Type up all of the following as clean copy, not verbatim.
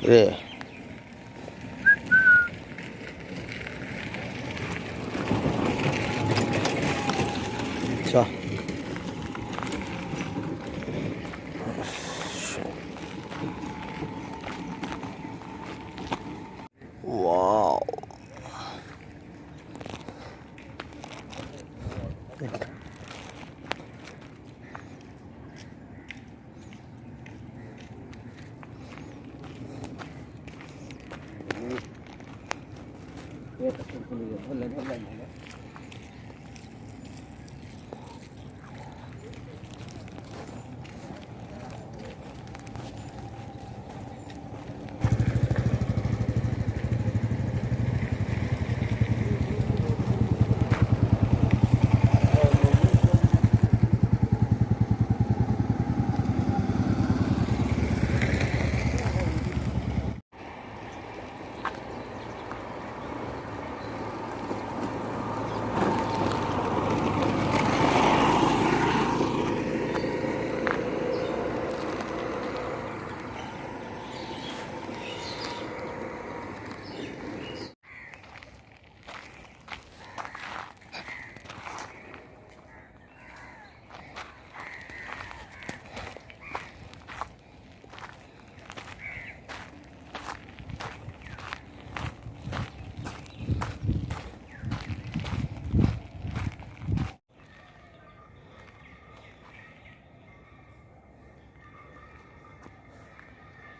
রে চ ওয়াও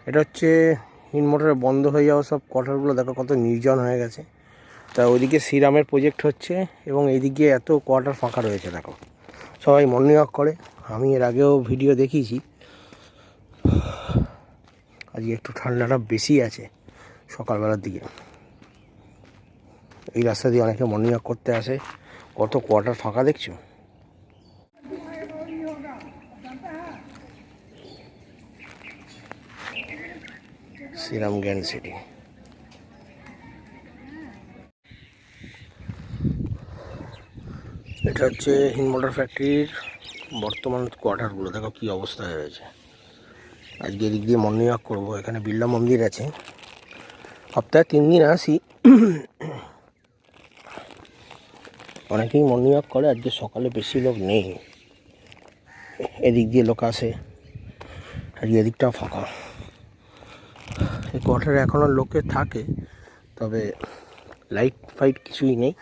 এটা হচ্ছে হিন মোটরে বন্ধ হয়ে যাওয়া সব কোয়ার্টারগুলো দেখো কত নির্জন হয়ে গেছে। তা ওইদিকে শ্রীরামের প্রজেক্ট হচ্ছে এবং এইদিকে এত কোয়ার্টার ফাঁকা রয়েছে দেখো, সবাই মর্নিং ওয়াক করে। আমি এর আগেও ভিডিও দেখিয়েছি। আজকে একটু ঠান্ডাটা বেশি আছে সকালবেলার দিকে। এই রাস্তা দিয়ে অনেকে মর্নিং ওয়াক করতে আসে। কত কোয়ার্টার ফাঁকা দেখছো। Shriram grand city. এটা হচ্ছে হিন মোটর ফ্যাক্টরির বর্তমান কোয়ার্টারগুলো দেখো কী অবস্থায় রয়েছে। আজকে এদিক দিয়ে মর্নিং ওয়াক করবো। এখানে বিড়লা মন্দির আছে, সপ্তাহে 3 দিন আসি। অনেকেই মর্নিং ওয়াক করে, আজকে সকালে বেশি লোক নেই। এদিক দিয়ে লোক আসে, আজকে এদিকটাও ফাঁকা। এই কোয়ার্টারে এখনও লোকে থাকে, তবে লাইট ফাইট কিছুই নেই।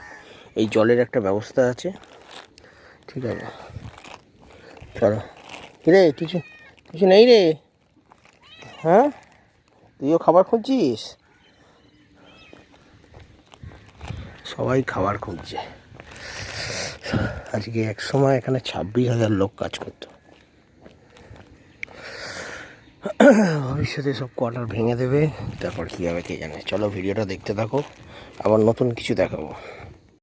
এই জলের একটা ব্যবস্থা আছে, ঠিক আছে। চলো কিরে, কিছু কিছু নেই রে? হ্যাঁ, তুইও খাবার খুঁজছিস? সবাই খাবার খুঁজছে। আজকে এক সময় এখানে 26,000 লোক কাজ করতো। ভবিষ্যতে সব কোয়ার্টার ভেঙে দেবে, তারপর কী হবে কে জানে। চলো ভিডিওটা দেখতে থাকো, আবার নতুন কিছু দেখাবো।